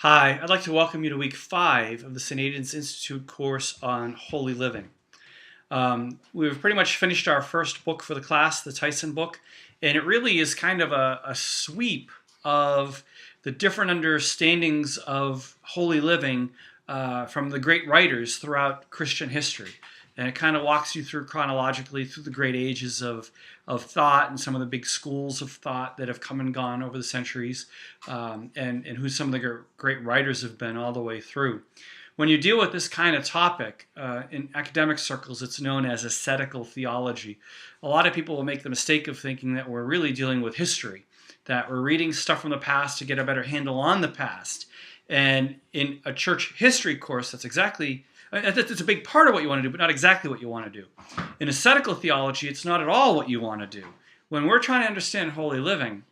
Hi, I'd like to welcome you to week 5 of the St. Aidan's Institute course on Holy Living. We've pretty much finished our first book for the class, the Tyson book, and it really is kind of a sweep of the different understandings of holy living from the great writers throughout Christian history. And it kind of walks you through chronologically through the great ages of thought and some of the big schools of thought that have come and gone over the centuries, and who some of the great writers have been all the way through. When you deal with this kind of topic, in academic circles, it's known as ascetical theology. A lot of people will make the mistake of thinking that we're really dealing with history, that we're reading stuff from the past to get a better handle on the past. And in a church history course, that's a big part of what you want to do, but not exactly what you want to do. In ascetical theology, it's not at all what you want to do. When we're trying to understand holy living,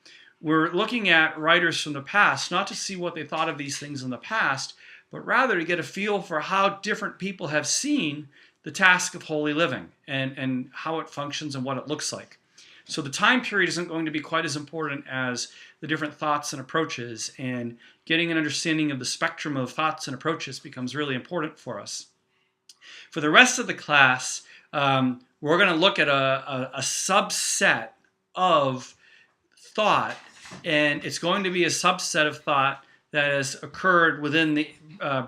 we're looking at writers from the past, not to see what they thought of these things in the past, but rather to get a feel for how different people have seen the task of holy living and how it functions and what it looks like. So the time period isn't going to be quite as important as the different thoughts and approaches, and getting an understanding of the spectrum of thoughts and approaches becomes really important for us. For the rest of the class, we're going to look at a subset of thought, and it's going to be a subset of thought that has occurred within the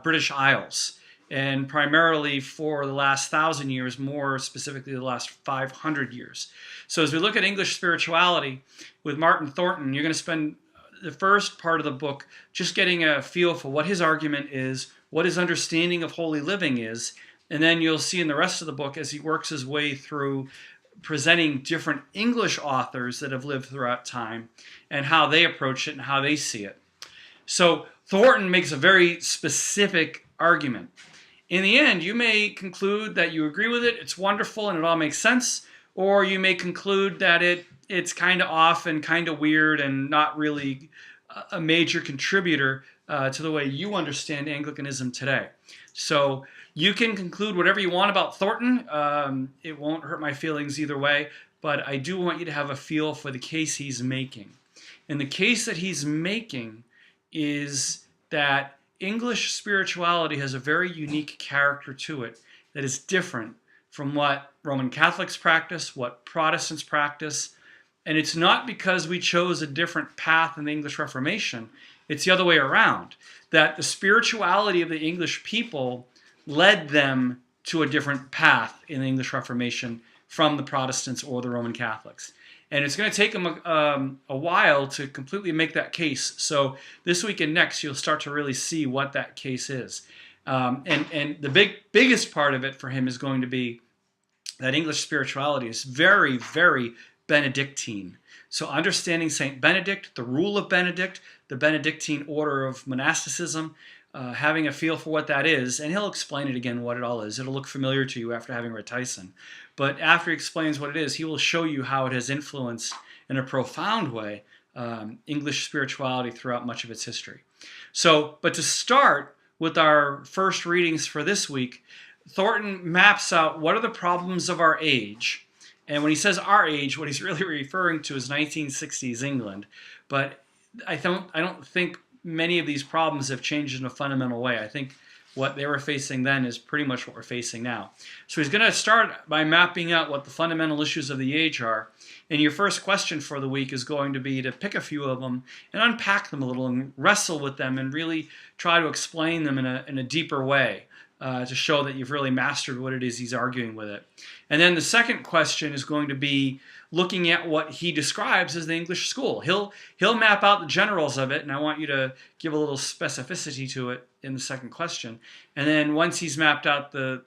British Isles, and primarily for the last 1,000 years, more specifically the last 500 years. So as we look at English spirituality with Martin Thornton, you're going to spend the first part of the book just getting a feel for what his argument is, what his understanding of holy living is, and then you'll see in the rest of the book as he works his way through presenting different English authors that have lived throughout time and how they approach it and how they see it. So Thornton makes a very specific argument. In the end, you may conclude that you agree with it, it's wonderful and it all makes sense, or you may conclude that it's kind of off and kind of weird and not really a major contributor to the way you understand Anglicanism today. So you can conclude whatever you want about Thornton. It won't hurt my feelings either way, but I do want you to have a feel for the case he's making. And the case that he's making is that English spirituality has a very unique character to it that is different from what Roman Catholics practice, what Protestants practice. And it's not because we chose a different path in the English Reformation. It's the other way around, that the spirituality of the English people led them to a different path in the English Reformation from the Protestants or the Roman Catholics. And it's going to take them a while to completely make that case. So this week and next, you'll start to really see what that case is. And the biggest part of it for him is going to be that English spirituality is very, very Benedictine. So understanding Saint Benedict, the rule of Benedict, the Benedictine order of monasticism, having a feel for what that is, and he'll explain it again what it all is. It'll look familiar to you after having read Tyson. But after he explains what it is, he will show you how it has influenced in a profound way English spirituality throughout much of its history. So, but to start with our first readings for this week, Thornton maps out what are the problems of our age. And when he says our age, what he's really referring to is 1960s England. But I don't think many of these problems have changed in a fundamental way. I think what they were facing then is pretty much what we're facing now. So he's going to start by mapping out what the fundamental issues of the age are. And your first question for the week is going to be to pick a few of them and unpack them a little and wrestle with them and really try to explain them in a deeper way to show that you've really mastered what it is he's arguing with it. And then the second question is going to be looking at what he describes as the English school. He'll map out the generals of it, and I want you to give a little specificity to it in the second question. And then once he's mapped out the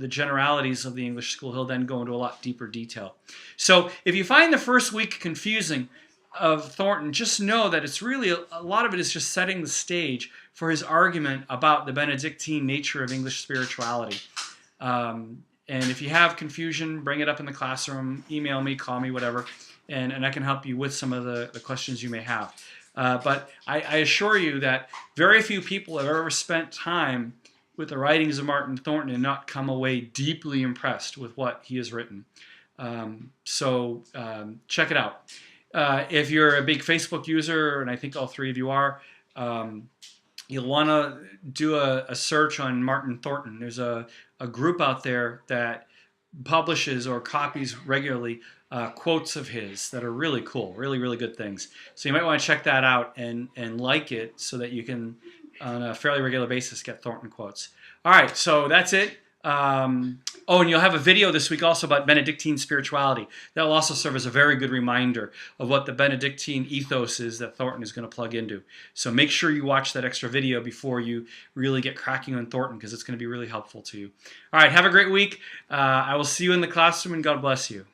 generalities of the English school, he'll then go into a lot deeper detail. So if you find the first week confusing of Thornton, just know that it's really, a lot of it is just setting the stage for his argument about the Benedictine nature of English spirituality. And if you have confusion, bring it up in the classroom, email me, call me, whatever, and I can help you with some of the questions you may have. But I assure you that very few people have ever spent time with the writings of Martin Thornton and not come away deeply impressed with what he has written. So check it out. If you're a big Facebook user, and I think all three of you are, you'll want to do a search on Martin Thornton. There's a group out there that publishes or copies regularly quotes of his that are really cool, really, really good things. So you might want to check that out and like it so that you can, on a fairly regular basis, get Thornton quotes. All right, so that's it. Oh, and you'll have a video this week also about Benedictine spirituality. That will also serve as a very good reminder of what the Benedictine ethos is that Thornton is going to plug into. So make sure you watch that extra video before you really get cracking on Thornton, because it's going to be really helpful to you. All right, have a great week. I will see you in the classroom, and God bless you.